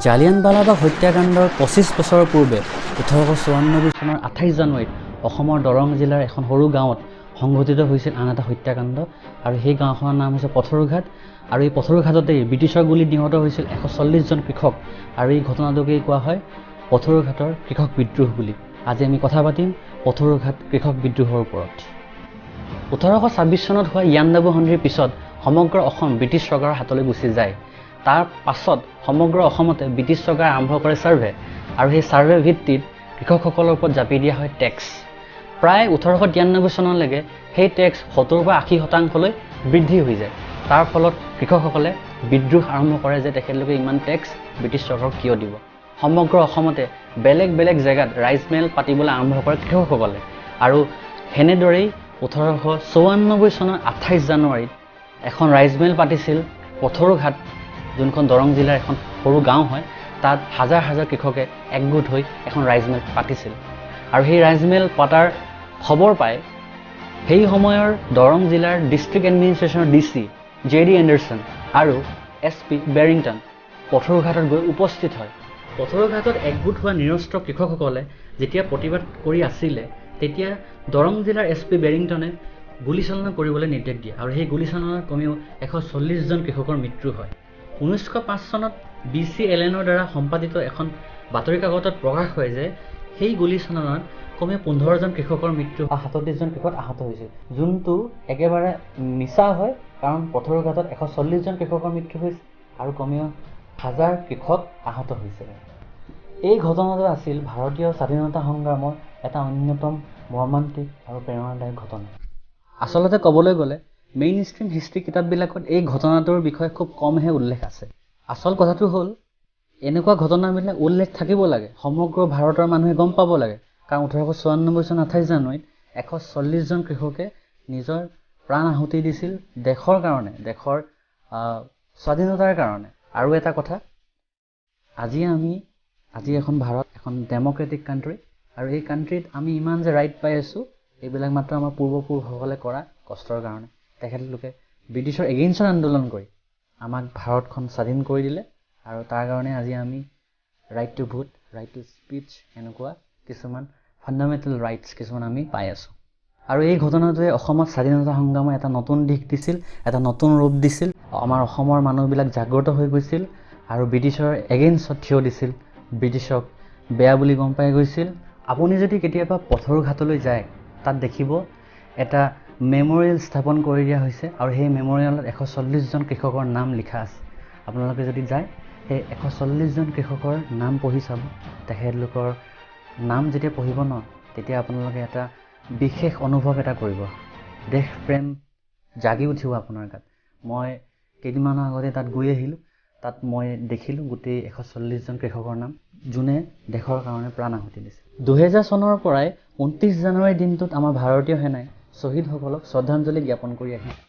জালিয়ানৱালা বাগ হত্যাকাণ্ডৰ ২৫ বছৰৰ পূৰ্বে ১৮৯৪ চনৰ ২৮ জানুৱাৰীত অসমৰ দৰং জিলাৰ এখন সৰু গাঁৱত সংঘটিত হৈছিল আন এটা হত্যাকাণ্ড আৰু সেই গাঁওখনৰ নাম হৈছে পথৰুঘাট আৰু এই পথৰুঘাটতেই ব্ৰিটিছৰ গুলীত নিহত হৈছিল ১৪০ জন কৃষক আৰু এই ঘটনাটোকেই কোৱা হয় পথৰুঘাটৰ কৃষক বিদ্ৰোহ বুলি। আজি আমি কথা পাতিম পথৰুঘাট কৃষক বিদ্ৰোহৰ ওপৰত। ১৮২৬ চনত হোৱা ইয়াণ্ডাবু সন্ধিৰ পিছত সমগ্ৰ অসম ব্ৰিটিছ চৰকাৰৰ হাতলৈ গুচি যায়। তাৰ পাছত সমগ্ৰ অসমতে ব্ৰিটিছ চৰকাৰে আৰম্ভ কৰে ছাৰ্ভে আৰু সেই ছাৰ্ভে ভিত্তিত কৃষকসকলৰ ওপৰত জাপি দিয়া হয় টেক্স। প্ৰায় ১৮৯৩ চনলৈকে সেই টেক্স ৭০-৮০% বৃদ্ধি হৈ যায়। তাৰ ফলত কৃষকসকলে বিদ্ৰোহ আৰম্ভ কৰে যে তেখেতলোকে ইমান টেক্স ব্ৰিটিছ চৰকাৰক কিয় দিব। সমগ্ৰ অসমতে বেলেগ বেলেগ জেগাত ৰাইজমেল পাতিবলৈ আৰম্ভ কৰে কৃষকসকলে আৰু সেনেদৰেই ১৮৯৪ চনৰ ২৮ জানুৱাৰীত এখন ৰাইজমেল পাতিছিল পথৰুঘাট, যোনখন দৰং জিলাৰ এখন সৰু গাঁও হয়। তাত হাজাৰ হাজাৰ কৃষকে একগোট হৈ এখন ৰাইজমেল পাতিছিল আৰু সেই ৰাইজমেল পতাৰ খবৰ পাই সেই সময়ৰ দৰং জিলাৰ ডিষ্ট্ৰিক্ট এডমিনিষ্ট্ৰেশ্যনৰ DC JD এণ্ডাৰছন আৰু SP বেৰিংটন পথৰুঘাটত গৈ উপস্থিত হয়। পথৰুঘাটত একগোট হোৱা নিৰস্ত্ৰ কৃষকসকলে যেতিয়া প্ৰতিবাদ কৰি আছিলে তেতিয়া দৰং জিলাৰ SP বেৰিংটনে গুলীচালনা কৰিবলৈ নিৰ্দেশ দিয়ে আৰু সেই গুলীচালনাত কমেও ১৪০ জন কৃষকৰ মৃত্যু হয়। ১৯০৫ চনত BC এলেনৰ দ্বাৰা সম্পাদিত এখন বাতৰি কাকতত প্ৰকাশ হয় যে সেই গুলীচালনাত কমেও ১৫ জন কৃষকৰ মৃত্যু আৰু ৩৭ জন কৃষক আহত হৈছিল, যোনটো একেবাৰে মিছা হয় কাৰণ পথৰুঘাটত ১৪০ জন কৃষকৰ মৃত্যু হৈছিল আৰু কমেও ১,০০০ কৃষক আহত হৈছিল। এই ঘটনাটো আছিল ভাৰতীয় স্বাধীনতা সংগ্ৰামৰ এটা অন্যতম মৰ্মান্তিক আৰু প্ৰেৰণাদায়ক ঘটনা। আচলতে ক'বলৈ গ'লে মেইন ষ্ট্ৰীম হিষ্ট্ৰী কিতাপবিলাকত এই ঘটনাটোৰ বিষয়ে খুব কমহে উল্লেখ আছে। আচল কথাটো হ'ল এনেকুৱা ঘটনাবিলাক উল্লেখ থাকিব লাগে, সমগ্ৰ ভাৰতৰ মানুহে গম পাব লাগে, কাৰণ ১৮৯৪ চনৰ ২৮ জানুৱাৰীত ১৪০ জন কৃষকে নিজৰ প্ৰাণ আহুতি দিছিল দেশৰ কাৰণে, দেশৰ স্বাধীনতাৰ কাৰণে। আৰু এটা কথা, আজি এখন ভাৰত এখন ডেম'ক্ৰেটিক কাণ্ট্ৰি আৰু এই কাণ্ট্ৰিত আমি ইমান যে ৰাইট পাই আছোঁ এইবিলাক মাত্ৰ আমাৰ পূৰ্বপুৰুষসকলে কৰা কষ্টৰ কাৰণে। তেখেতলোকে ব্ৰিটিছৰ এগেইনষ্টত আন্দোলন কৰি আমাক ভাৰতখন স্বাধীন কৰি দিলে আৰু তাৰ কাৰণে আজি আমি right to vote, right to speech, এনেকুৱা কিছুমান ফাণ্ডামেণ্টেল ৰাইটছ কিছুমান আমি পাই আছোঁ। আৰু এই ঘটনাটোৱে অসমত স্বাধীনতা সংগ্ৰামৰ এটা নতুন দিশ দিছিল, এটা নতুন ৰূপ দিছিল। আমাৰ অসমৰ মানুহবিলাক জাগ্ৰত হৈ গৈছিল আৰু ব্ৰিটিছৰ এগেইনষ্টত থিয় দিছিল, ব্ৰিটিছক বেয়া বুলি গম পাই গৈছিল। আপুনি যদি কেতিয়াবা পথৰুঘাটলৈ যায় তাত দেখিব এটা মেমৰিয়েল স্থাপন কৰি দিয়া হৈছে আৰু সেই মেমৰিয়েলত ১৪০ জন কৃষকৰ নাম লিখা আছে। আপোনালোকে যদি যায় সেই ১৪০ জন কৃষকৰ নাম পঢ়ি চাব, তেখেতলোকৰ নাম যেতিয়া পঢ়িব ন তেতিয়া আপোনালোকে এটা বিশেষ অনুভৱ এটা কৰিব, দেশ প্ৰেম জাগি উঠিব আপোনাৰ গাত। মই কেইদিনমানৰ আগতে তাত গৈ আহিলোঁ, তাত মই দেখিলোঁ গোটেই ১৪০ জন কৃষকৰ নাম, যোনে দেশৰ কাৰণে প্ৰাণ আহুতি দিছে। ২০০০ চনৰ পৰাই ২৯ জানুৱাৰীৰ দিনটোত আমাৰ ভাৰতীয় সেনাই শ্বহীদসকলক শ্ৰদ্ধাঞ্জলি জ্ঞাপন কৰি আহিছে।